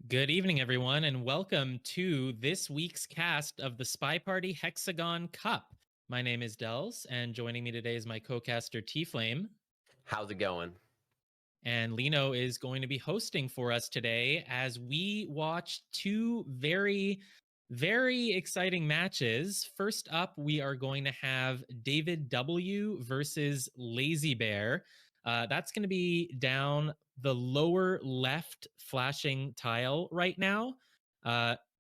Good evening, everyone, and welcome to this week's cast of the Spy Party Hexagon Cup. My name is Dels, and joining me today is my co-caster T-Flame. How's it going? And Lino is going to be hosting for us today as we watch two very exciting matches. First up, we are going to have DavidW versus Lazybear. That's going to be down the lower left flashing tile right now.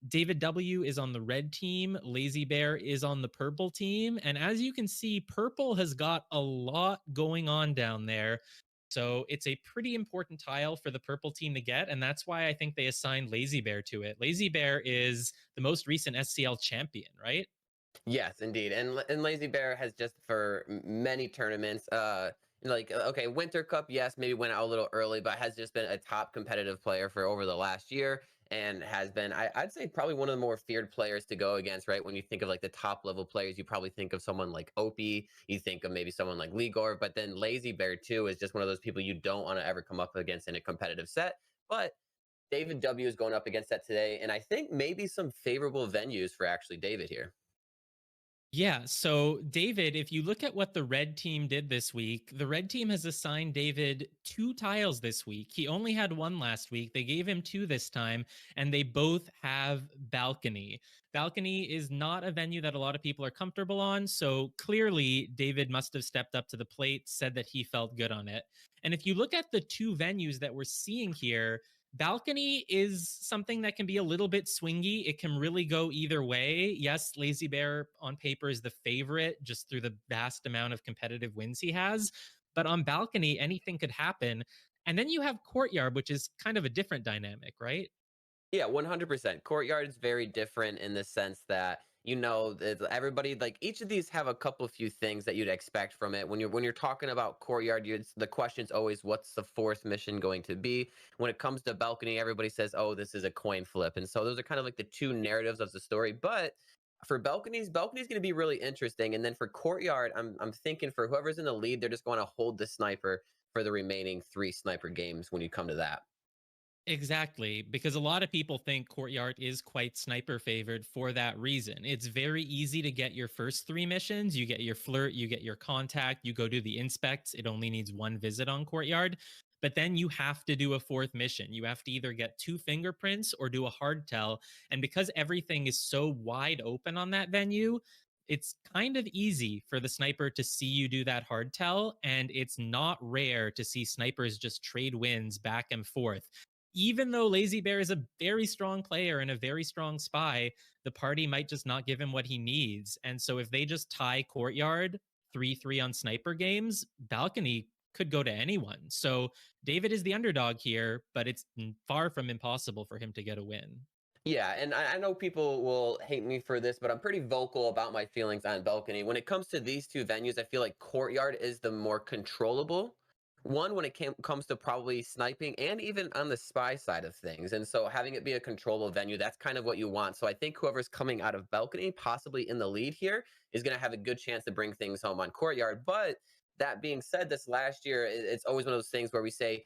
David W is on the red team, Lazy Bear is on the purple team, and as you can see, purple has got a lot going on down there. So it's a pretty important tile for the purple team to get, and that's why I think they assigned Lazy Bear to it. Lazy Bear is the most recent SCL champion, right? Yes, indeed. And Lazy Bear has just for many tournaments, okay, Winter Cup, yes, maybe went out a little early, but has just been a top competitive player for over the last year and has been, I'd say, probably one of the more feared players to go against, right? When you think of like the top level players, you probably think of someone like Opie, you think of maybe someone like Ligor, but then Lazy Bear too is just one of those people you don't want to ever come up against in a competitive set. But David W is going up against that today, and I think maybe some favorable venues for actually David here. Yeah, so David, if you look at what the red team did this week, the red team has assigned David two tiles this week. He only had one last week. They gave him two this time, and they both have balcony. Balcony is not a venue that a lot of people are comfortable on, so clearly David must have stepped up to the plate, said that he felt good on it. And if you look at the two venues that we're seeing here, balcony is something that can be a little bit swingy. It can really go either way. Yes, Lazy Bear on paper is the favorite just through the vast amount of competitive wins he has. But on balcony, anything could happen. And then you have courtyard, which is kind of a different dynamic, right? Yeah, 100%. Courtyard is very different in the sense that everybody, like, each of these have a couple few things that you'd expect from it. When you're talking about courtyard, the question's always what's the fourth mission going to be. When it comes to balcony, everybody says, oh, this is a coin flip, and so those are kind of like the two narratives of the story. But for balcony's going to be really interesting, and then for courtyard, I'm thinking for whoever's in the lead, they're just going to hold the sniper for the remaining three sniper games when you come to that. Exactly, because a lot of people think Courtyard is quite sniper favored for that reason. It's very easy to get your first three missions. You get your flirt, you get your contact, you go do the inspects. It only needs one visit on Courtyard. But then you have to do a fourth mission. You have to either get two fingerprints or do a hardtail. And because everything is so wide open on that venue, it's kind of easy for the sniper to see you do that hardtail. And it's not rare to see snipers just trade wins back and forth. Even though Lazy Bear is a very strong player and a very strong spy, the party might just not give him what he needs. And so if they just tie Courtyard 3-3 on sniper games, balcony could go to anyone. So David is the underdog here, but it's far from impossible for him to get a win. Yeah, and I know people will hate me for this, but I'm pretty vocal about my feelings on balcony. When it comes to these two venues, I feel like courtyard is the more controllable one when it comes to probably sniping and even on the spy side of things. And so having it be a controllable venue, that's kind of what you want. So I think whoever's coming out of balcony, possibly in the lead here, is going to have a good chance to bring things home on courtyard. But that being said, this last year, it's always one of those things where we say,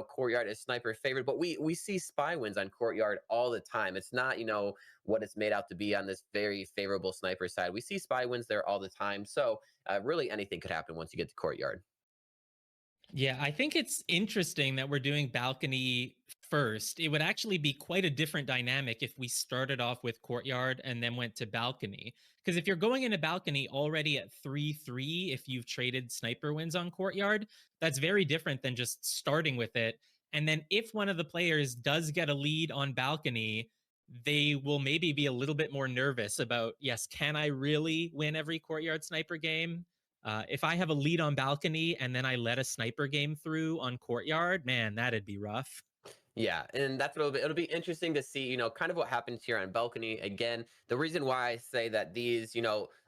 courtyard is sniper favorite, but we see spy wins on courtyard all the time. It's not, what it's made out to be on this very favorable sniper side. We see spy wins there all the time. So really anything could happen once you get to courtyard. Yeah, I think it's interesting that we're doing balcony first. It would actually be quite a different dynamic if we started off with courtyard and then went to balcony. Because if you're going into balcony already at 3-3, if you've traded sniper wins on courtyard, that's very different than just starting with it. And then if one of the players does get a lead on balcony, they will maybe be a little bit more nervous about, yes, can I really win every courtyard sniper game? If I have a lead on balcony and then I let a sniper game through on courtyard, man, that'd be rough. Yeah, and that's what it'll be interesting to see, kind of what happens here on balcony. Again, the reason why I say that these,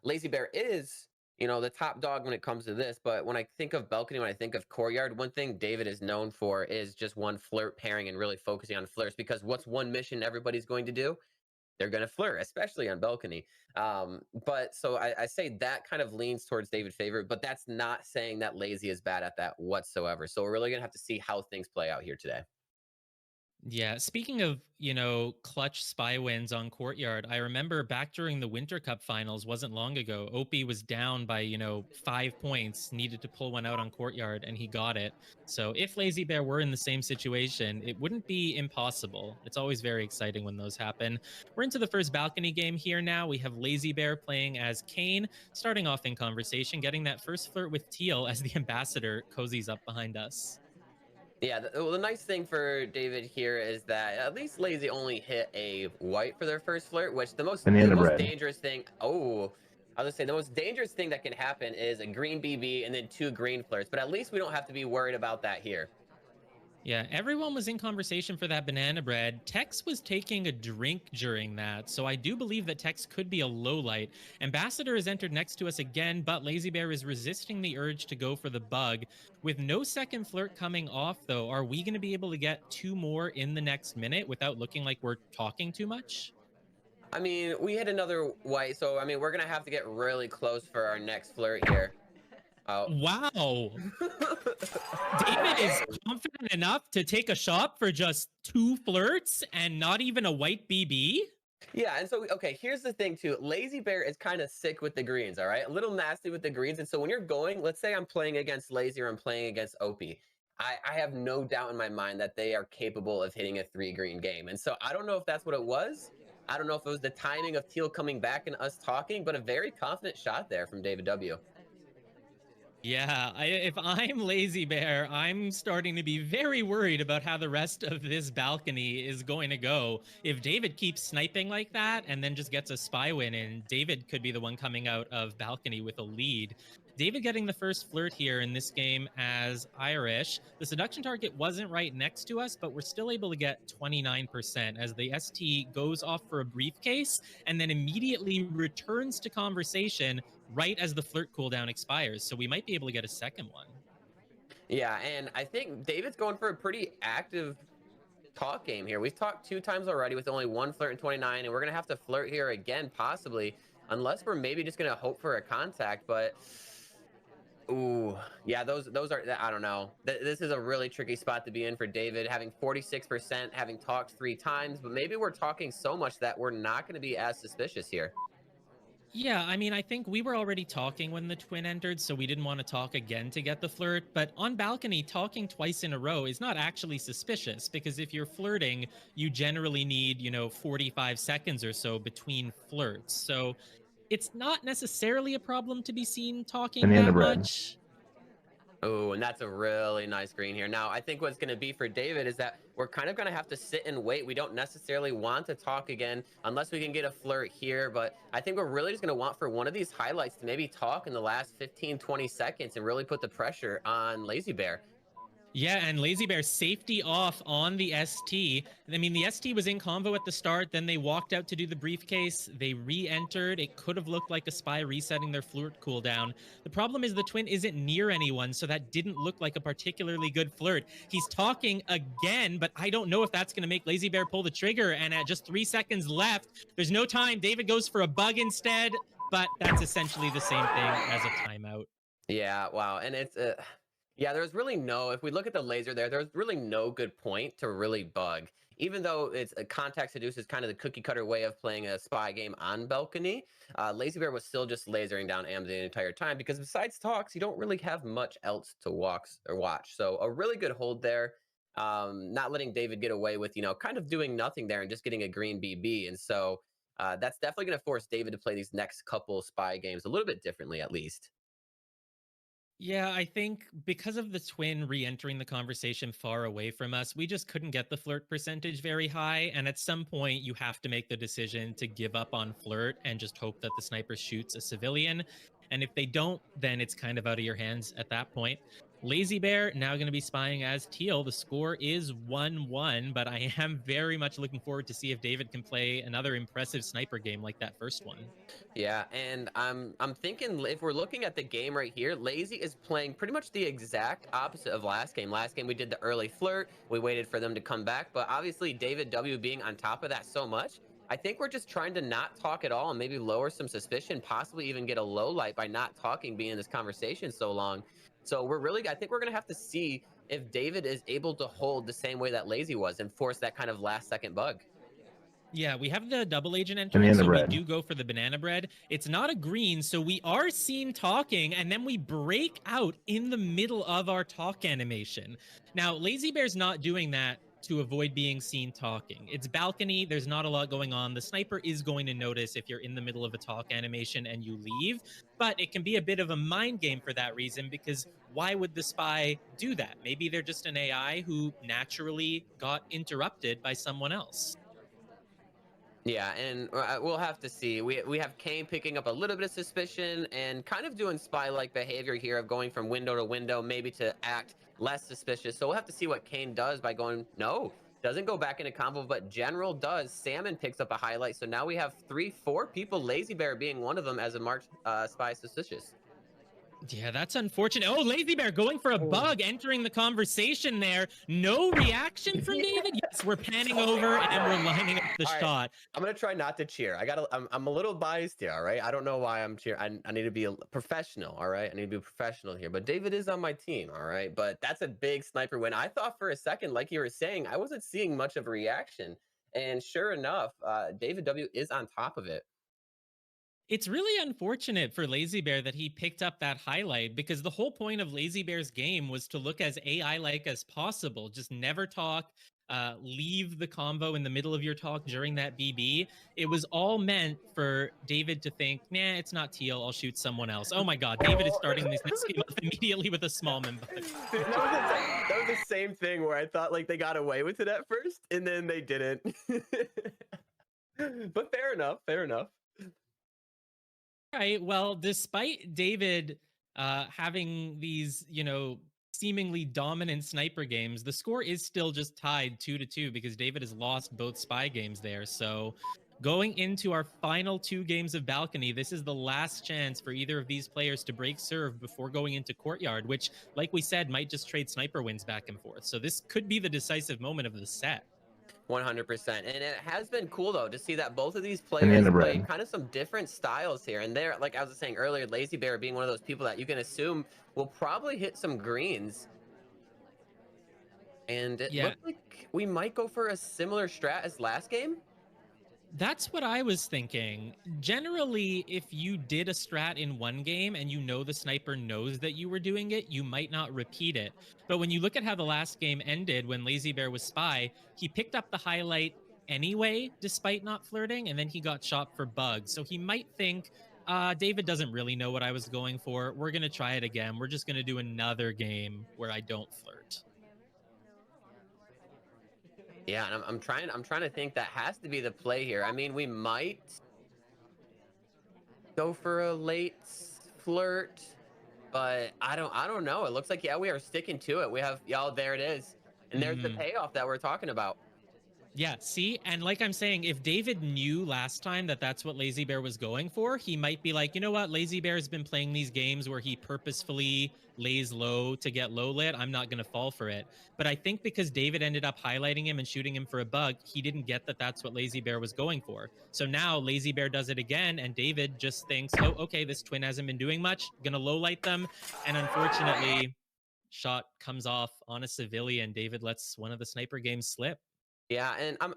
Lazy Bear is, the top dog when it comes to this. But when I think of balcony, when I think of courtyard, one thing David is known for is just one flirt pairing and really focusing on flirts. Because what's one mission everybody's going to do? They're going to flirt, especially on balcony. But so I say that kind of leans towards David favorite, but that's not saying that Lazy is bad at that whatsoever. So we're really going to have to see how things play out here today. Yeah, speaking of, clutch spy wins on Courtyard, I remember back during the Winter Cup finals wasn't long ago, Opie was down by, 5 points, needed to pull one out on Courtyard, and he got it. So if Lazy Bear were in the same situation, it wouldn't be impossible. It's always very exciting when those happen. We're into the first balcony game here now. We have Lazy Bear playing as Kane, starting off in conversation, getting that first flirt with Teal as the ambassador cozies up behind us. Yeah, well, the nice thing for David here is that at least Lazy only hit a white for their first flirt, which the Banana most bread. dangerous thing. Oh, I was gonna say the most dangerous thing that can happen is a green BB and then two green flirts. But at least we don't have to be worried about that here. Yeah, everyone was in conversation for that banana bread. Tex was taking a drink during that, so I do believe that Tex could be a low light. Ambassador has entered next to us again, but Lazy Bear is resisting the urge to go for the bug. With no second flirt coming off, though, are we going to be able to get two more in the next minute without looking like we're talking too much? I mean, we hit another white, so I mean, we're gonna have to get really close for our next flirt here. Oh. Wow. David is confident enough to take a shot for just two flirts and not even a white BB? Yeah, and so okay, here's the thing too. Lazy Bear is kind of sick with the greens, all right? A little nasty with the greens. And so when you're going, let's say I'm playing against Lazy or I'm playing against Opie. I have no doubt in my mind that they are capable of hitting a three green game. And so I don't know if that's what it was. I don't know if it was the timing of Teal coming back and us talking, but a very confident shot there from David W. Yeah, if I'm Lazy Bear, I'm starting to be very worried about how the rest of this balcony is going to go. If David keeps sniping like that and then just gets a spy win in, David could be the one coming out of balcony with a lead. David getting the first flirt here in this game as Irish. The seduction target wasn't right next to us, but we're still able to get 29% as the ST goes off for a briefcase and then immediately returns to conversation right as the flirt cooldown expires. So we might be able to get a second one. Yeah, and I think David's going for a pretty active talk game here. We've talked two times already with only one flirt in 29, and we're gonna have to flirt here again, possibly, unless we're maybe just gonna hope for a contact. But ooh, yeah, those are I don't know. This is a really tricky spot to be in for David, having 46%, having talked three times, but maybe we're talking so much that we're not going to be as suspicious here. Yeah, I mean, I think we were already talking when the twin entered, so we didn't want to talk again to get the flirt. But on balcony, talking twice in a row is not actually suspicious because if you're flirting, you generally need, 45 seconds or so between flirts. So it's not necessarily a problem to be seen talking Banana that bread. much. Oh, and that's a really nice green here. Now, I think what's going to be for David is that we're kind of going to have to sit and wait. We don't necessarily want to talk again unless we can get a flirt here. But I think we're really just going to want for one of these highlights to maybe talk in the last 15, 20 seconds and really put the pressure on Lazy Bear. Yeah, and Lazy Bear safety off on the ST. I mean, the ST was in convo at the start, then they walked out to do the briefcase. They re-entered. It could have looked like a spy resetting their flirt cooldown. The problem is the twin isn't near anyone, so that didn't look like a particularly good flirt. He's talking again, but I don't know if that's going to make Lazy Bear pull the trigger. And at just 3 seconds left, there's no time. David goes for a bug instead, but that's essentially the same thing as a timeout. Yeah, wow. And it's yeah, there's really no, if we look at the laser there, there's really no good point to really bug. Even though it's a contact seduce is kind of the cookie cutter way of playing a spy game on balcony, Lazy Bear was still just lasering down Am the entire time because besides talks, you don't really have much else to walk or watch. So a really good hold there. Not letting David get away with, kind of doing nothing there and just getting a green BB. And so that's definitely going to force David to play these next couple spy games a little bit differently, at least. Yeah, I think because of the twin re entering the conversation far away from us, we just couldn't get the flirt percentage very high. And at some point, you have to make the decision to give up on flirt and just hope that the sniper shoots a civilian. And if they don't, then it's kind of out of your hands at that point. Lazy Bear now going to be spying as Teal. The score is 1-1, but I am very much looking forward to see if David can play another impressive sniper game like that first one. Yeah, and I'm thinking if we're looking at the game right here, Lazy is playing pretty much the exact opposite of last game. Last game we did the early flirt, we waited for them to come back, but obviously David W being on top of that so much, I think we're just trying to not talk at all and maybe lower some suspicion, possibly even get a low light by not talking, being in this conversation so long. So we're really, I think we're gonna have to see if David is able to hold the same way that Lazy was and force that kind of last second bug. Yeah, we have the double agent entering, Banana so bread. we do go for the banana bread. It's not a green, so we are seen talking, and then we break out in the middle of our talk animation. Now, Lazybear's not doing that to avoid being seen talking. It's balcony, there's not a lot going on. The sniper is going to notice if you're in the middle of a talk animation and you leave, but it can be a bit of a mind game for that reason, because why would the spy do that? Maybe they're just an AI who naturally got interrupted by someone else. Yeah, and we'll have to see. We have Kane picking up a little bit of suspicion and kind of doing spy-like behavior here of going from window to window, maybe to act less suspicious. So we'll have to see what Kane does by going, no, doesn't go back into combo, but General does. Salmon picks up a highlight. So now we have 4 people, Lazy Bear being one of them as a marked spy suspicious. Yeah, that's unfortunate. Oh, Lazybear going for a bug, entering the conversation there. No reaction from David. Yes, we're panning over and we're lining up the shot. I'm gonna try not to cheer. I'm a little biased here. All right, I don't know why I'm cheering. I need to be a professional. All right, I need to be a professional here. But David is on my team. All right, but that's a big sniper win. I thought for a second, like you were saying, I wasn't seeing much of a reaction, and sure enough, DavidW is on top of it. It's really unfortunate for Lazybear that he picked up that highlight, because the whole point of Lazybear's game was to look as AI-like as possible. Just never talk, leave the convo in the middle of your talk during that BB. It was all meant for David to think, nah, it's not teal, I'll shoot someone else. Oh my god, David is starting this next game off immediately with a small bug. That was the same thing where I thought like they got away with it at first, and then they didn't. But fair enough, fair enough. Right. Well, despite David having these, seemingly dominant sniper games, the score is still just tied 2-2 because David has lost both spy games there. So going into our final 2 games of balcony, this is the last chance for either of these players to break serve before going into courtyard, which, like we said, might just trade sniper wins back and forth. So this could be the decisive moment of the set. 100%. And it has been cool though to see that both of these players play kind of some different styles here. And they're, like I was saying earlier, Lazy Bear being one of those people that you can assume will probably hit some greens. And it looks like we might go for a similar strat as last game. That's what I was thinking. Generally, if you did a strat in one game and you know the sniper knows that you were doing it, you might not repeat it. But when you look at how the last game ended when Lazybear was spy, he picked up the highlight anyway, despite not flirting, and then he got shot for bugs. So he might think, David doesn't really know what I was going for. We're going to try it again. We're just going to do another game where I don't flirt. Yeah, and I'm trying to think that has to be the play here. I mean, we might go for a late flirt, but I don't know. It looks like, yeah, we are sticking to it. We have, y'all, there it is. And there's the payoff that we're talking about. Yeah, see? And like I'm saying, if David knew last time that that's what Lazybear was going for, he might be like, you know what? Lazybear's been playing these games where he purposefully lays low to get low lit. I'm not going to fall for it. But I think because David ended up highlighting him and shooting him for a bug, he didn't get that that's what Lazybear was going for. So now Lazybear does it again, and David just thinks, oh, okay, this twin hasn't been doing much. Going to low light them. And unfortunately, shot comes off on a civilian. David lets one of the sniper games slip. Yeah, and I'm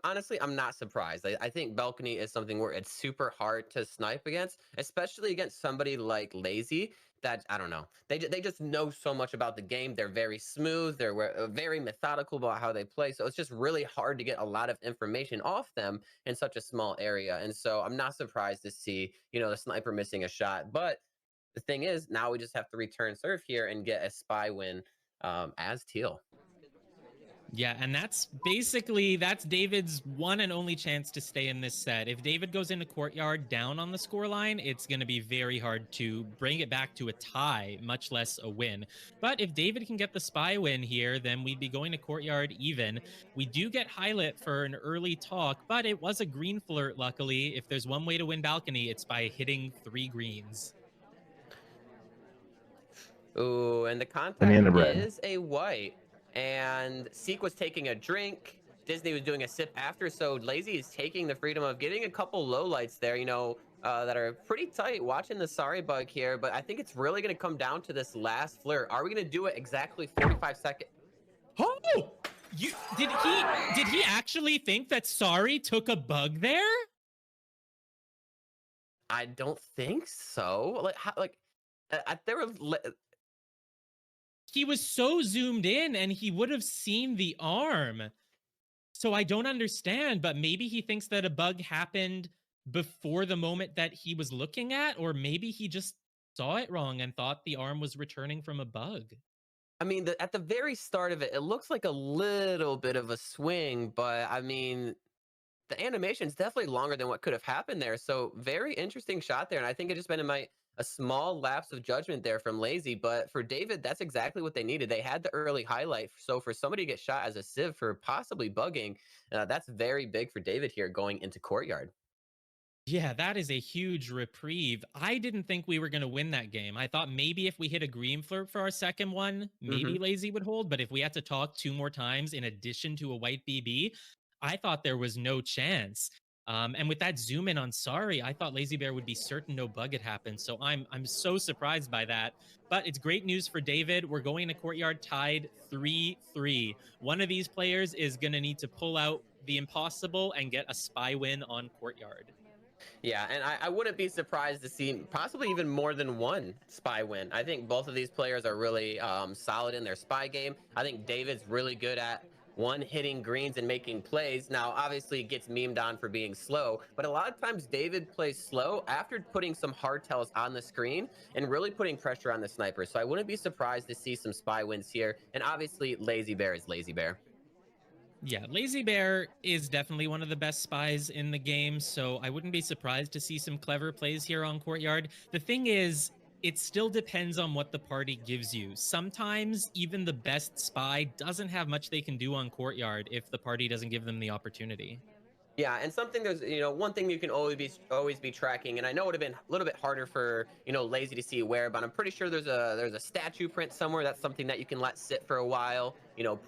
not surprised. I think balcony is something where it's super hard to snipe against, especially against somebody like Lazy. That, I don't know, they just know so much about the game. They're very smooth. They're very methodical about how they play. So it's just really hard to get a lot of information off them in such a small area. And so I'm not surprised to see, the sniper missing a shot. But the thing is, now we just have to return serve here and get a spy win as teal. Yeah, and that's David's one and only chance to stay in this set. If David goes into courtyard down on the scoreline, it's going to be very hard to bring it back to a tie, much less a win. But if David can get the spy win here, then we'd be going to courtyard even. We do get highlight for an early talk, but it was a green flirt, luckily. If there's one way to win balcony, it's by hitting 3 greens. Ooh, and the contact is a white. And Seek was taking a drink. Disney was doing a sip after, so Lazy is taking the freedom of getting a couple lowlights there, that are pretty tight. Watching the sorry bug here, but I think it's really going to come down to this last flirt. Are we going to do it exactly 45 seconds? Oh, you did he actually think that Sorry took a bug there? I don't think so. Like, how, like, there were He was so zoomed in and he would have seen the arm. So I don't understand, but maybe he thinks that a bug happened before the moment that he was looking at, or maybe he just saw it wrong and thought the arm was returning from a bug. I mean, at the very start of it, it looks like a little bit of a swing, but I mean, the animation's definitely longer than what could have happened there. So very interesting shot there, and I think it just been a small lapse of judgment there from Lazy. But for David, that's exactly what they needed. They had the early highlight, so for somebody to get shot as a sieve for possibly bugging, that's very big for David here going into courtyard. Yeah, that is a huge reprieve. I didn't think we were going to win that game. I thought maybe if we hit a green flirt for our second one, maybe Hmm. Lazy would hold. But if we had to talk two more times in addition to a white BB, I thought there was no chance. And with that zoom in on Sorry, I thought Lazy Bear would be certain no bug had happened. So I'm so surprised by that. But it's great news for David. We're going to courtyard tied 3-3. One of these players is going to need to pull out the impossible and get a spy win on courtyard. Yeah, and I wouldn't be surprised to see possibly even more than one spy win. I think both of these players are really solid in their spy game. I think David's really good at one hitting greens and making plays. Now, obviously, it gets memed on for being slow, but a lot of times David plays slow after putting some hardtails on the screen and really putting pressure on the sniper. So I wouldn't be surprised to see some spy wins here. And obviously, Lazy Bear is Lazy Bear. Yeah, Lazy Bear is definitely one of the best spies in the game, so I wouldn't be surprised to see some clever plays here on Courtyard. The thing is, it still depends on what the party gives you. Sometimes even the best spy doesn't have much they can do on Courtyard if the party doesn't give them the opportunity. Yeah, and something there's one thing you can always be tracking, and I know it would have been a little bit harder for Lazy to see where, but I'm pretty sure there's a statue print somewhere. That's something that you can let sit for a while.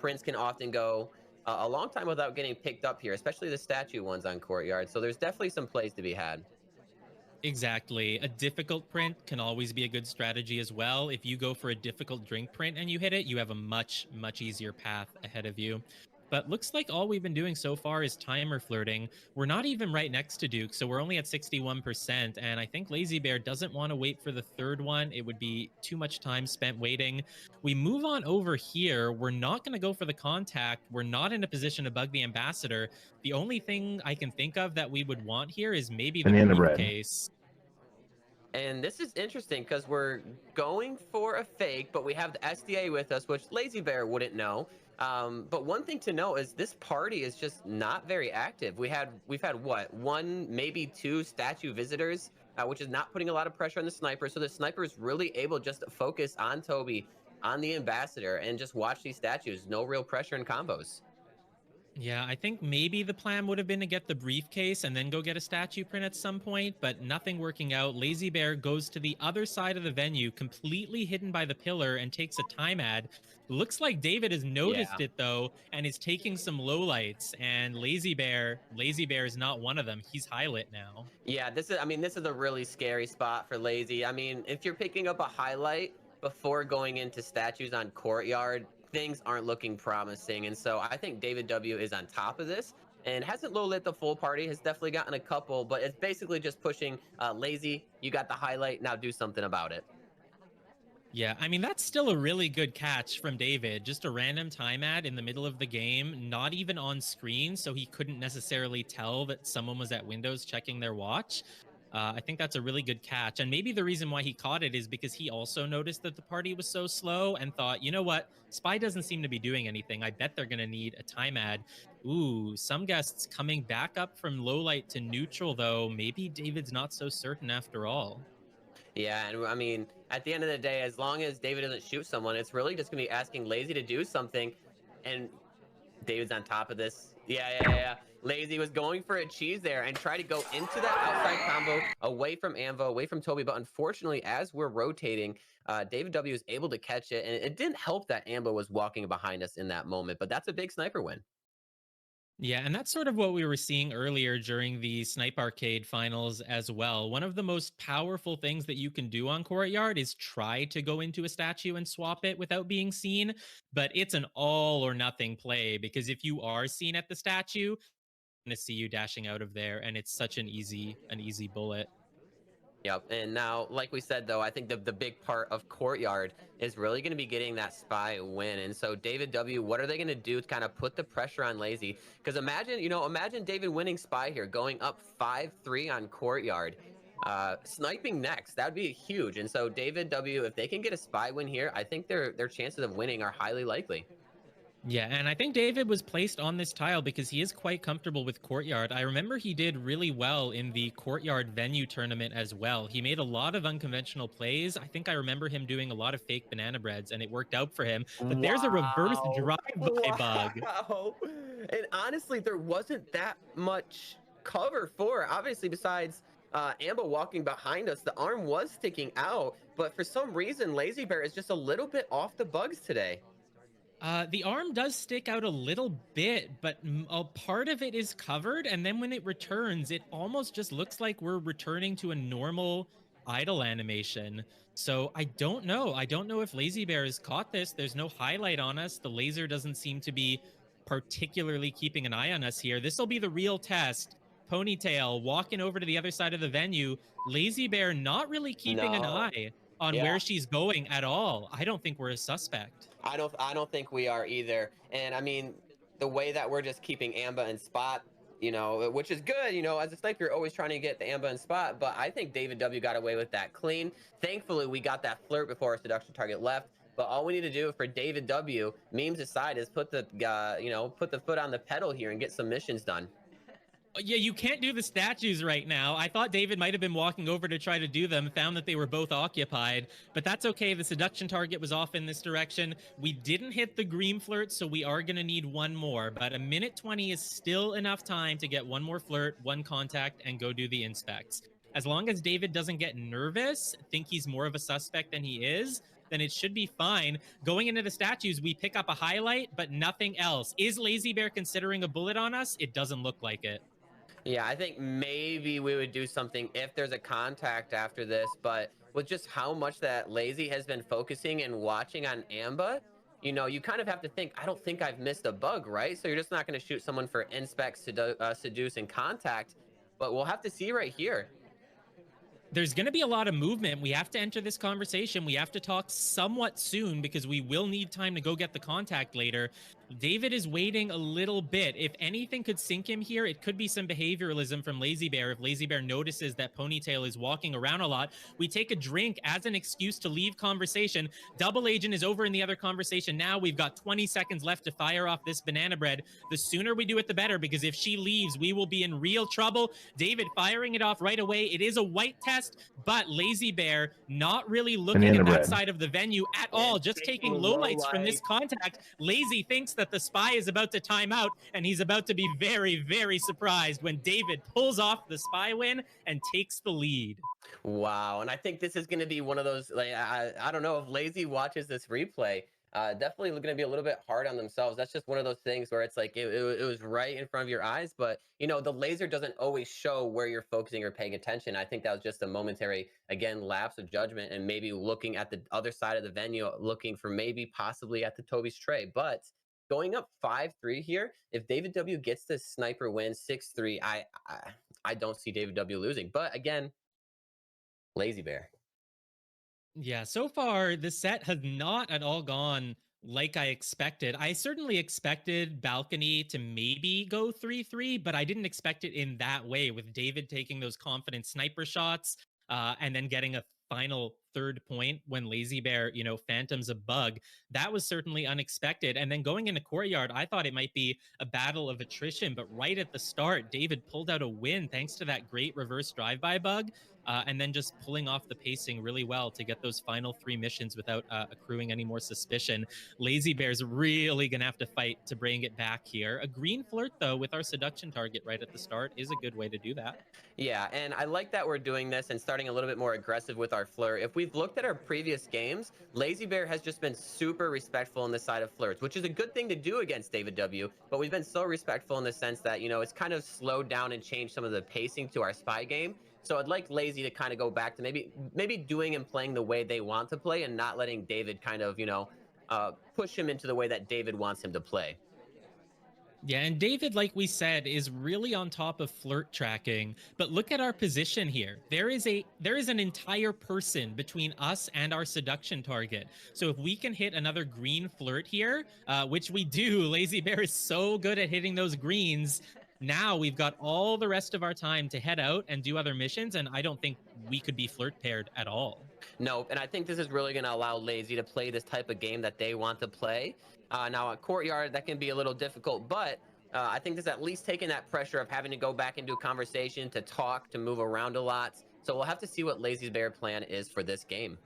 Prints can often go a long time without getting picked up here, especially the statue ones on Courtyard. So there's definitely some plays to be had. Exactly. A difficult print can always be a good strategy as well. If you go for a difficult drink print and you hit it, you have a much, much easier path ahead of you. But looks like all we've been doing so far is timer flirting. We're not even right next to Duke, so we're only at 61%. And I think Lazy Bear doesn't want to wait for the third one. It would be too much time spent waiting. We move on over here. We're not going to go for the contact. We're not in a position to bug the ambassador. The only thing I can think of that we would want here is maybe the Banana bread. briefcase. And this is interesting because we're going for a fake, but we have the SDA with us, which Lazy Bear wouldn't know. But one thing to know is this party is just not very active. We've had what, one, maybe two statue visitors, which is not putting a lot of pressure on the sniper. So the sniper is really able just to focus on Toby, on the ambassador, and just watch these statues. No real pressure in combos. Yeah, I think maybe the plan would have been to get the briefcase and then go get a statue print at some point, but nothing working out. Lazy Bear goes to the other side of the venue, completely hidden by the pillar, and takes a time ad. Looks like David has Yeah. noticed it though, and is taking some lowlights. And Lazy Bear is not one of them. He's highlight now. Yeah, this is a really scary spot for Lazy. I mean, if you're picking up a highlight before going into statues on Courtyard, things aren't looking promising. And so I think DavidW is on top of this and hasn't low lit the full party, has definitely gotten a couple, but it's basically just pushing Lazy. You got the highlight, now do something about it. Yeah, I mean, that's still a really good catch from David. Just a random time ad in the middle of the game, not even on screen, so he couldn't necessarily tell that someone was at Windows checking their watch. I think that's a really good catch. And maybe the reason why he caught it is because he also noticed that the party was so slow and thought, you know what? Spy doesn't seem to be doing anything. I bet they're going to need a time ad. Ooh, some guests coming back up from low light to neutral, though. Maybe David's not so certain after all. Yeah, and I mean, at the end of the day, as long as David doesn't shoot someone, it's really just gonna be asking Lazy to do something. And David's on top of this. Yeah. Lazy was going for a cheese there and try to go into that outside combo away from Anvo, away from Toby. But unfortunately, as we're rotating, David W is able to catch it. And it didn't help that Ambo was walking behind us in that moment. But that's a big sniper win. Yeah, and that's sort of what we were seeing earlier during the Snipe Arcade finals as well. One of the most powerful things that you can do on Courtyard is try to go into a statue and swap it without being seen, but it's an all or nothing play because if you are seen at the statue, I'm going to see you dashing out of there and it's such an easy bullet. Yep. And now, like we said, though, I think the big part of Courtyard is really going to be getting that spy win. And so, David W., what are they going to do to kind of put the pressure on Lazy? Because imagine, imagine David winning spy here, going up 5-3 on Courtyard. Sniping next, that would be huge. And so, David W., if they can get a spy win here, I think their chances of winning are highly likely. Yeah, and I think David was placed on this tile because he is quite comfortable with Courtyard. I remember he did really well in the Courtyard venue tournament as well. He made a lot of unconventional plays. I think I remember him doing a lot of fake banana breads, and it worked out for him. But there's a reverse Wow. drive-by bug. Wow. And honestly, there wasn't that much cover for it. Obviously, besides Amber walking behind us, the arm was sticking out. But for some reason, Lazy Bear is just a little bit off the bugs today. The arm does stick out a little bit, but a part of it is covered. And then when it returns, it almost just looks like we're returning to a normal idle animation. So I don't know. I don't know if Lazy Bear has caught this. There's no highlight on us. The laser doesn't seem to be particularly keeping an eye on us here. This will be the real test. Ponytail walking over to the other side of the venue. Lazy Bear not really keeping an No. eye on Yeah. where she's going at all. I don't think we're a suspect. I don't think we are either. And I mean, the way that we're just keeping Amba and Spot, which is good, as a sniper, you're always trying to get the Amba and Spot, but I think David W got away with that clean. Thankfully, we got that flirt before our seduction target left. But all we need to do for David W, memes aside, is put the put the foot on the pedal here and get some missions done. Yeah, you can't do the statues right now. I thought David might have been walking over to try to do them, found that they were both occupied, but that's okay. The seduction target was off in this direction. We didn't hit the green flirt, so we are going to need one more, but a minute 20 is still enough time to get one more flirt, one contact, and go do the inspects. As long as David doesn't get nervous, think he's more of a suspect than he is, then it should be fine. Going into the statues, we pick up a highlight, but nothing else. Is Lazy Bear considering a bullet on us? It doesn't look like it. Yeah, I think maybe we would do something if there's a contact after this, but with just how much that Lazy has been focusing and watching on Amba, you kind of have to think, I don't think I've missed a bug, right? So you're just not going to shoot someone for inspect, seduce, and contact, but we'll have to see right here. There's going to be a lot of movement. We have to enter this conversation. We have to talk somewhat soon because we will need time to go get the contact later. David is waiting a little bit. If anything could sink him here, it could be some behavioralism from Lazy Bear. If Lazy Bear notices that Ponytail is walking around a lot, we take a drink as an excuse to leave conversation. Double Agent is over in the other conversation now. We've got 20 seconds left to fire off this banana bread. The sooner we do it, the better, because if she leaves, we will be in real trouble. David firing it off right away. It is a white test, but Lazy Bear not really looking Banana at that bread. side of the venue at all, just taking lowlights from this contact. Lazy thinks that the spy is about to time out, and he's about to be very, very surprised when David pulls off the spy win and takes the lead. Wow, and I think this is going to be one of those, like, I don't know if Lazy watches this replay. Definitely going to be a little bit hard on themselves. That's just one of those things where it's like it was right in front of your eyes, but the laser doesn't always show where you're focusing or paying attention. I think that was just a momentary, again, lapse of judgment and maybe looking at the other side of the venue, looking for maybe possibly at the Toby's tray. But going up 5-3 here, if David W gets this sniper win 6-3, I don't see David W losing. But again, Lazy Bear. Yeah, so far the set has not at all gone like I expected. I certainly expected Balcony to maybe go 3-3, but I didn't expect it in that way with David taking those confident sniper shots and then getting a final third point when Lazy Bear, phantoms a bug. That was certainly unexpected. And then going into Courtyard, I thought it might be a battle of attrition, but right at the start, David pulled out a win thanks to that great reverse drive-by bug. And then just pulling off the pacing really well to get those final three missions without accruing any more suspicion. Lazy Bear's really going to have to fight to bring it back here. A green flirt, though, with our seduction target right at the start is a good way to do that. Yeah, and I like that we're doing this and starting a little bit more aggressive with our flirt. If we we've looked at our previous games, Lazybear has just been super respectful on the side of flirts, which is a good thing to do against DavidW. But we've been so respectful in the sense that, you know, it's kind of slowed down and changed some of the pacing to our spy game. So I'd like Lazy to kind of go back to maybe doing and playing the way they want to play and not letting David kind of, you know, push him into the way that David wants him to play. Yeah, and David, like we said, is really on top of flirt tracking. But look at our position here. There is an entire person between us and our seduction target. So if we can hit another green flirt here, which we do, Lazy Bear is so good at hitting those greens. Now we've got all the rest of our time to head out and do other missions, and I don't think we could be flirt paired at all. No, and I think this is really going to allow Lazy to play this type of game that they want to play. Now, at Courtyard, that can be a little difficult, but I think this at least taking that pressure of having to go back into a conversation, to talk, to move around a lot. So we'll have to see what Lazy Bear plan is for this game.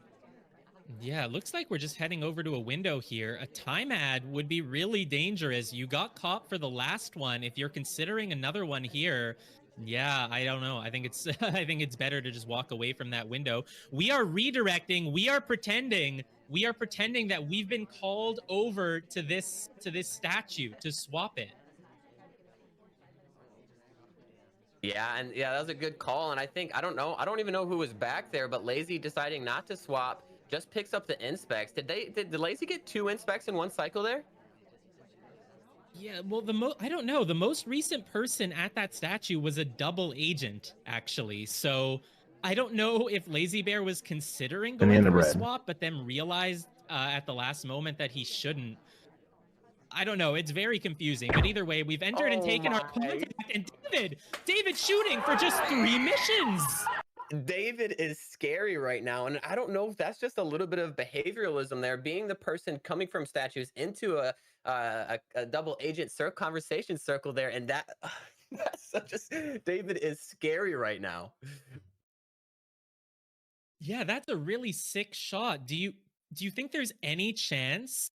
Yeah, looks like we're just heading over to a window here. A time ad would be really dangerous. You got caught for the last one. If you're considering another one here, yeah, I don't know. I think it's I think it's better to just walk away from that window. We are redirecting. We are pretending that we've been called over to this statue to swap it. Yeah, and yeah, that was a good call. And I think, I don't know, I don't even know who was back there, but Lazy deciding not to swap just picks up the inspects. Did Lazy get two inspects in one cycle there? Yeah, well, I don't know. The most recent person at that statue was a double agent, actually. So I don't know if Lazy Bear was considering going Banana for a bread. swap, but then realized at the last moment that he shouldn't. I don't know. It's very confusing. But either way, we've entered and Oh taken our my. contact. And David shooting for just 3 missions. David is scary right now, and I don't know if that's just a little bit of behavioralism there, being the person coming from statues into a double agent conversation circle there, and that that's such a David is scary right now. Yeah, that's a really sick shot. Do you think there's any chance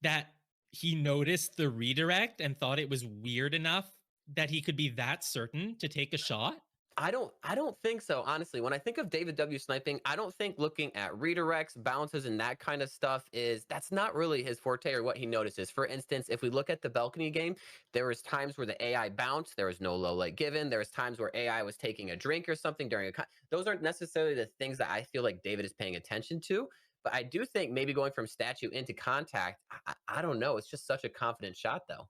that he noticed the redirect and thought it was weird enough that he could be that certain to take a shot? I don't think so, honestly. When I think of David W sniping, I don't think looking at redirects, bounces, and that kind of stuff that's not really his forte or what he notices. For instance, if we look at the balcony game, there was times where the AI bounced, there was no low light given, there was times where AI was taking a drink or something during those aren't necessarily the things that I feel like David is paying attention to. But I do think maybe going from statue into contact, I don't know. It's just such a confident shot, though.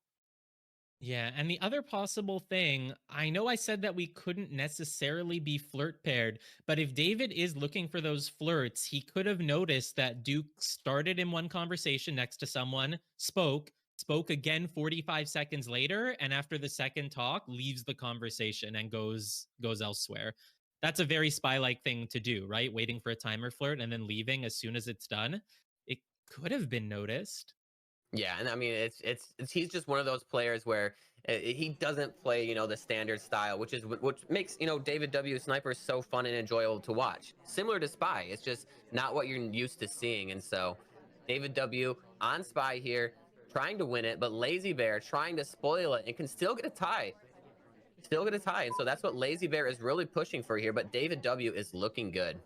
Yeah, and the other possible thing, I know I said that we couldn't necessarily be flirt paired, but if David is looking for those flirts, he could have noticed that Duke started in one conversation next to someone, spoke again 45 seconds later, and after the second talk, leaves the conversation and goes elsewhere. That's a very spy-like thing to do, right? Waiting for a timer flirt and then leaving as soon as it's done. It could have been noticed. Yeah, and I mean it's he's just one of those players where he doesn't play, you know, the standard style, which makes, you know, David W Sniper so fun and enjoyable to watch. Similar to Spy, it's just not what you're used to seeing, and so David W on Spy here, trying to win it, but Lazy Bear trying to spoil it and can still get a tie, and so that's what Lazy Bear is really pushing for here. But David W is looking good.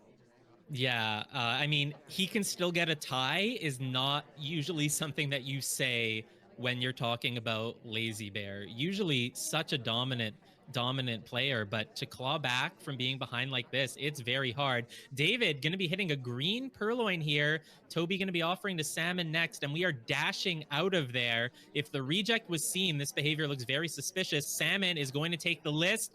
Yeah, I mean, he can still get a tie is not usually something that you say when you're talking about Lazy Bear. Usually such a dominant player, but to claw back from being behind like this, it's very hard. David going to be hitting a green purloin here. Toby going to be offering to Salmon next, and we are dashing out of there. If the reject was seen, this behavior looks very suspicious. Salmon is going to take the list.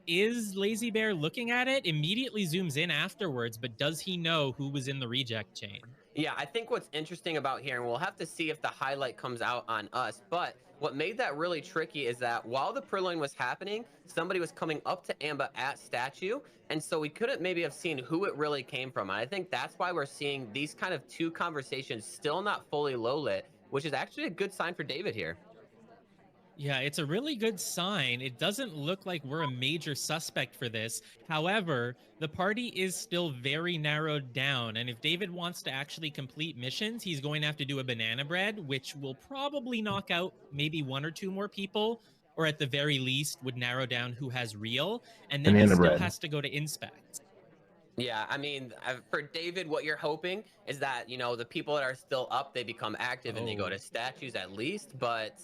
Is Lazy Bear looking at it? Immediately zooms in afterwards, but does he know who was in the reject chain? Yeah, I think what's interesting about here, and we'll have to see if the highlight comes out on us, but what made that really tricky is that while the purloin was happening, somebody was coming up to Amba at statue, and so we couldn't maybe have seen who it really came from. And I think that's why we're seeing these kind of two conversations still not fully low lit, which is actually a good sign for David here. Yeah, it's a really good sign. It doesn't look like we're a major suspect for this. However, the party is still very narrowed down. And if David wants to actually complete missions, he's going to have to do a banana bread, which will probably knock out maybe one or two more people, or at the very least would narrow down who has real. And then he Banana still bread. has to go to inspect. Yeah, I mean, for David, what you're hoping is that, the people that are still up, they become active and they go to Oh. statues at least. But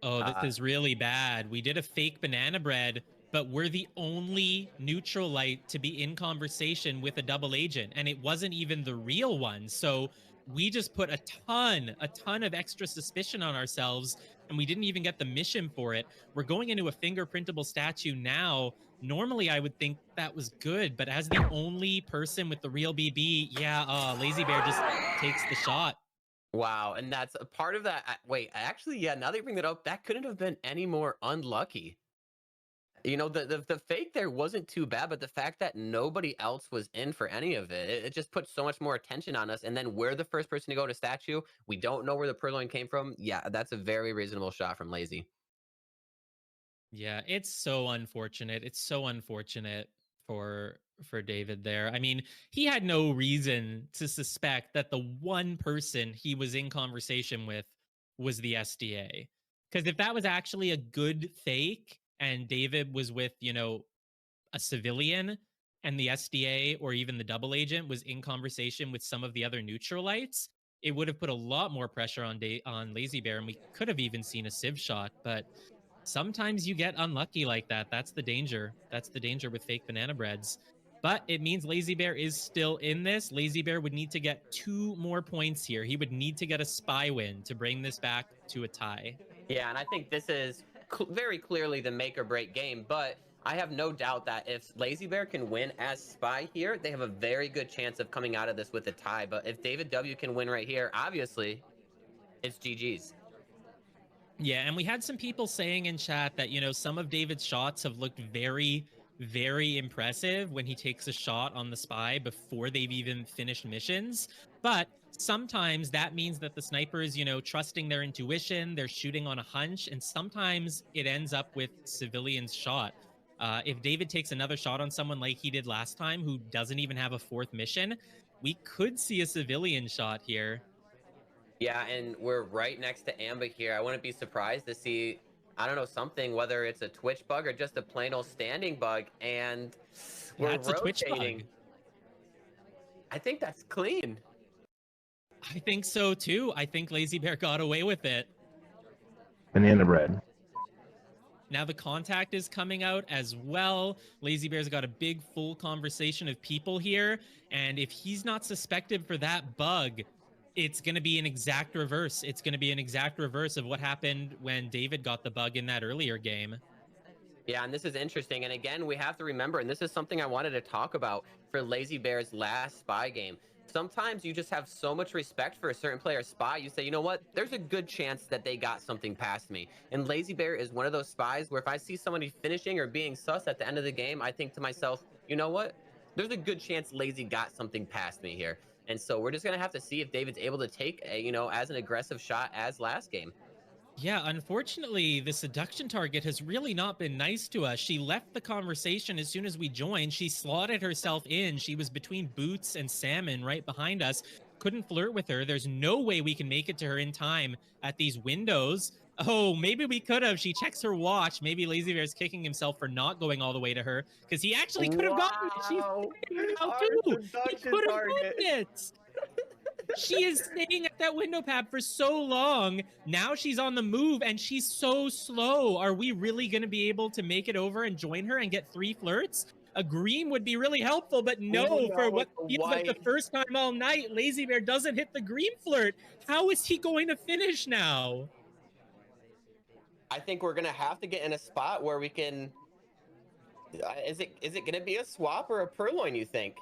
Oh, this uh, is really bad. We did a fake banana bread, but we're the only neutral light to be in conversation with a double agent, and it wasn't even the real one. So we just put a ton of extra suspicion on ourselves, and we didn't even get the mission for it. We're going into a fingerprintable statue now. Normally, I would think that was good, but as the only person with the real BB, yeah, Lazy Bear just takes the shot. wow, and that's a part of that. Wait, actually, yeah. Now that you bring that up, that couldn't have been any more unlucky. The fake there wasn't too bad, but the fact that nobody else was in for any of it just put so much more attention on us. And then we're the first person to go to statue. We don't know where the purloin came from. Yeah, that's a very reasonable shot from Lazy. Yeah, it's so unfortunate. It's so unfortunate for David there. I mean, he had no reason to suspect that the one person he was in conversation with was the SDA. Cuz if that was actually a good fake and David was with, a civilian and the SDA or even the double agent was in conversation with some of the other neutralites, it would have put a lot more pressure on Lazy Bear and we could have even seen a civ shot, but sometimes you get unlucky like that. That's the danger. That's the danger with fake banana breads. But it means Lazy Bear is still in this. Lazy Bear would need to get two more points here. He would need to get a spy win to bring this back to a tie. Yeah, and I think this is very clearly the make or break game. But I have no doubt that if Lazy Bear can win as spy here, they have a very good chance of coming out of this with a tie. But if David W can win right here, obviously it's GG's. Yeah, and we had some people saying in chat that, some of David's shots have looked very, very impressive when he takes a shot on the spy before they've even finished missions. But sometimes that means that the sniper is, trusting their intuition, they're shooting on a hunch, and sometimes it ends up with civilians shot. If David takes another shot on someone like he did last time, who doesn't even have a fourth mission, we could see a civilian shot here. Yeah, and we're right next to Amba here. I wouldn't be surprised to see, I don't know, something, whether it's a Twitch bug or just a plain old standing bug. And Yeah, we're it's a Twitch bug. rotating. I think that's clean. I think so too. I think Lazy Bear got away with it. Banana bread. Now the contact is coming out as well. Lazy Bear's got a big full conversation of people here. And if he's not suspected for that bug, it's going to be an exact reverse. It's going to be an exact reverse of what happened when David got the bug in that earlier game. Yeah, and this is interesting. And again, we have to remember, and this is something I wanted to talk about for Lazy Bear's last spy game. Sometimes you just have so much respect for a certain player's spy. You say, you know what? There's a good chance that they got something past me. And Lazy Bear is one of those spies where if I see somebody finishing or being sus at the end of the game, I think to myself, you know what? There's a good chance Lazy got something past me here. And so we're just going to have to see if David's able to take a, as an aggressive shot as last game. Yeah, unfortunately, the seduction target has really not been nice to us. She left the conversation as soon as we joined. She slotted herself in. She was between Boots and Salmon right behind us. Couldn't flirt with her. There's no way we can make it to her in time at these windows. Oh, maybe we could have. She checks her watch. Maybe Lazy Bear's kicking himself for not going all the way to her because he actually could have gotten it. She's Wow! now Our too. He seduction could have target. gotten it. She is staying at that window pad for so long. Now she's on the move and she's so slow. Are we really going to be able to make it over and join her and get 3 flirts? A green would be really helpful, but Oh no, for no, what it's a feels like the white. first time all night, Lazy Bear doesn't hit the green flirt. How is he going to finish now? I think we're gonna have to get in a spot where we can. Is it gonna be a swap or a purloin? You think?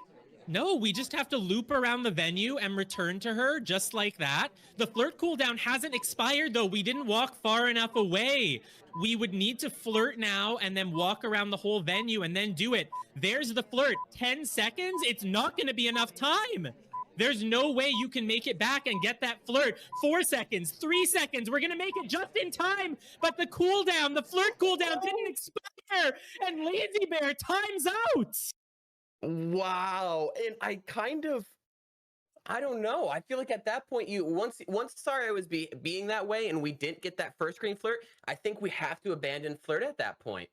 No, we just have to loop around the venue and return to her just like that. The flirt cooldown hasn't expired though. We didn't walk far enough away. We would need to flirt now and then walk around the whole venue and then do it. There's the flirt. 10 seconds? It's not going to be enough time. There's no way you can make it back and get that flirt. 4 seconds, 3 seconds. We're going to make it just in time. But the cooldown, the flirt cooldown didn't expire. And Lazy Bear times out. Wow, and I don't know. I feel like at that point, once sorry I was being that way, and we didn't get that first green flirt. I think we have to abandon flirt at that point.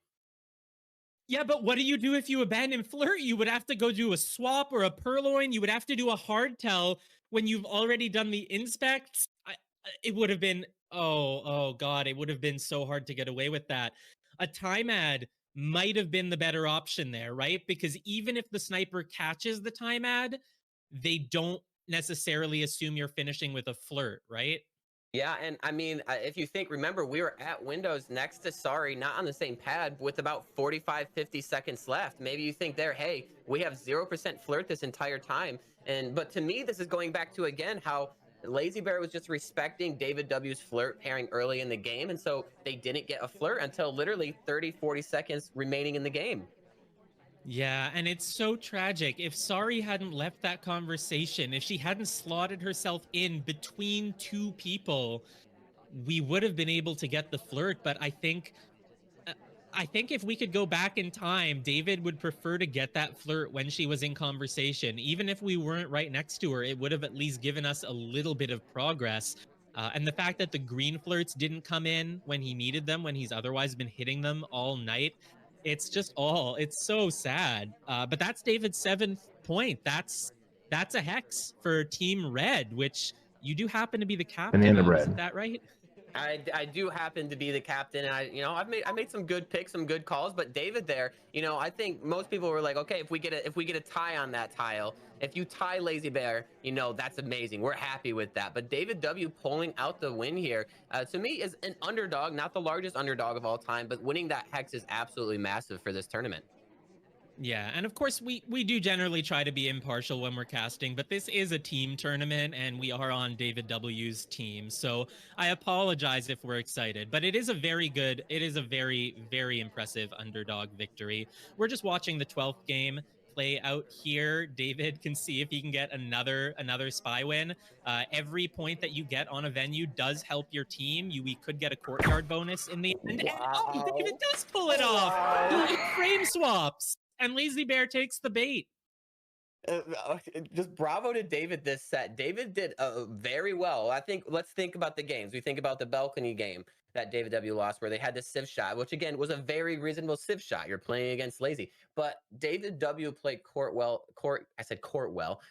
Yeah, but what do you do if you abandon flirt? You would have to go do a swap or a purloin. You would have to do a hard tell when you've already done the inspects. It would have been, oh God, it would have been so hard to get away with that. A time ad might have been the better option there, right? Because even if the sniper catches the time ad, they don't necessarily assume you're finishing with a flirt, right? Yeah, and I mean, if you think, remember, we were at Windows next to Sorry, not on the same pad, with about 45, 50 seconds left. Maybe you think there, hey, we have 0% flirt this entire time. But to me, this is going back to, again, how Lazybear was just respecting DavidW's flirt pairing early in the game. And so they didn't get a flirt until literally 30, 40 seconds remaining in the game. Yeah, and it's so tragic. If Sari hadn't left that conversation, if she hadn't slotted herself in between two people, we would have been able to get the flirt. But uh, I think if we could go back in time, David would prefer to get that flirt when she was in conversation. Even if we weren't right next to her, it would have at least given us a little bit of progress. And the fact that the green flirts didn't come in when he needed them, when he's otherwise been hitting them all night, it's so sad. But that's David's 7th point. That's a hex for Team Red, which you do happen to be the captain Banana of. bread. Isn't that right? I do happen to be the captain, and I made some good picks, some good calls. But David there, I think most people were like, okay, if we get a tie on that tile, if you tie Lazybear, that's amazing. We're happy with that. But DavidW pulling out the win here, to me, is an underdog, not the largest underdog of all time, but winning that hex is absolutely massive for this tournament. Yeah, and of course we do generally try to be impartial when we're casting, but this is a team tournament and we are on David W's team. So I apologize if we're excited, but it is a very impressive underdog victory. We're just watching the 12th game play out here. David can see if he can get another spy win. Every point that you get on a venue does help your team. We could get a courtyard bonus in the end. Wow. And David does pull it off. Wow. He frame swaps. And Lazybear takes the bait. Just bravo to David this set. David did very well. I think let's think about the games. We think about the balcony game that DavidW lost where they had the Civ shot, which again was a very reasonable Civ shot. You're playing against Lazy. But DavidW played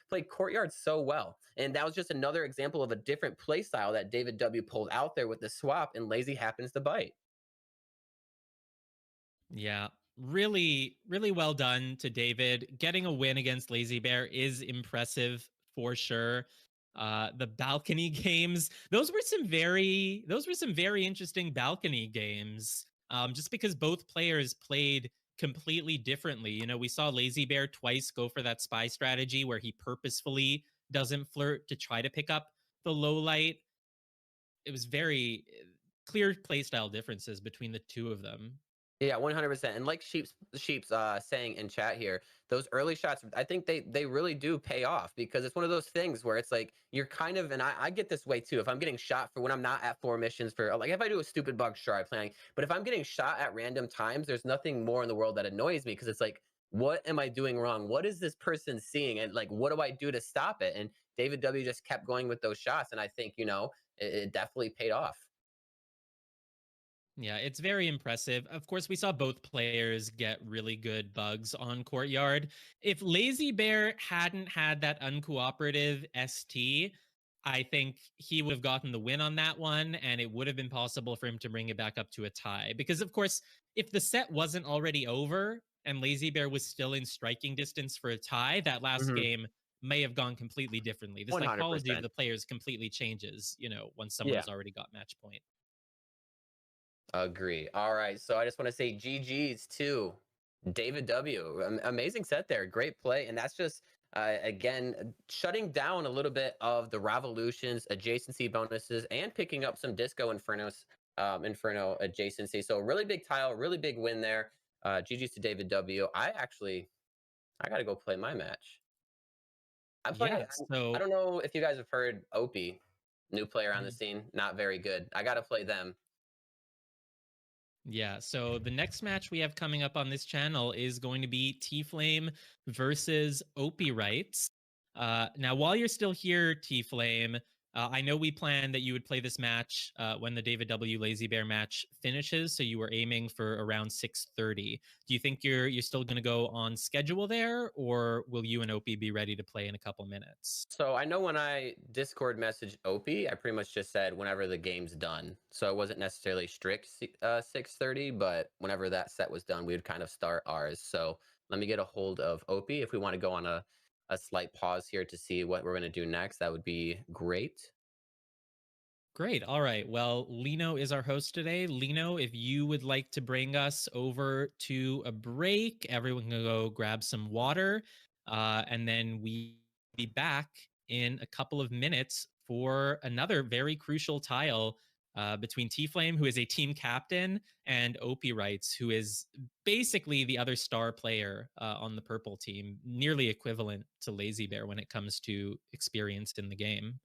played courtyard so well. And that was just another example of a different play style that DavidW pulled out there with the swap, and Lazy happens to bite. Yeah, really well done to David. Getting a win against Lazybear is impressive for sure. The balcony games, those were some very interesting balcony games. Just because both players played completely differently. We saw Lazybear twice go for that spy strategy where he purposefully doesn't flirt to try to pick up the low light. It was very clear playstyle differences between the two of them. Yeah, 100%. And like Sheep's saying in chat here, those early shots, I think they really do pay off, because it's one of those things where it's like you're kind of, and I get this way too. If I'm getting shot for when I'm not at 4 missions, for like if I do a stupid bug, sure, I plan. But if I'm getting shot at random times, there's nothing more in the world that annoys me, because it's like, what am I doing wrong? What is this person seeing? And like, what do I do to stop it? And DavidW just kept going with those shots, and I think it definitely paid off. Yeah, it's very impressive. Of course, we saw both players get really good bugs on Courtyard. If Lazybear hadn't had that uncooperative ST, I think he would have gotten the win on that one, and it would have been possible for him to bring it back up to a tie. Because, of course, if the set wasn't already over and Lazybear was still in striking distance for a tie, that last game may have gone completely differently. The psychology of 100%. the players completely changes, once someone Yeah. has already got match point. Agree. All right. So I just want to say GG's to DavidW. Amazing set there. Great play. And that's just, again, shutting down a little bit of the Revolutions, adjacency bonuses, and picking up some Disco Inferno adjacency. So really big tile, really big win there. GG's to DavidW. I got to go play my match. I'm playing. Yeah, so I don't know if you guys have heard Opie, new player on the scene. Not very good. I got to play them. Yeah, so the next match we have coming up on this channel is going to be T-Flame versus Opie Rights. Now, while you're still here, T-Flame, I know we planned that you would play this match when the DavidW Lazybear match finishes, so you were aiming for around 6:30. Do you think you're still going to go on schedule there, or will you and Opie be ready to play in a couple minutes? So I know when I Discord messaged Opie, I pretty much just said whenever the game's done. So it wasn't necessarily strict 6:30, but whenever that set was done, we would kind of start ours. So let me get a hold of Opie. If we want to go on a slight pause here to see what we're going to do next, that would be great. Great. All right. Well, Lino is our host today. Lino, if you would like to bring us over to a break, everyone can go grab some water, and then we be back in a couple of minutes for another very crucial tile between T Flame, who is a team captain, and Opie Wrights, who is basically the other star player on the purple team, nearly equivalent to Lazy Bear when it comes to experience in the game.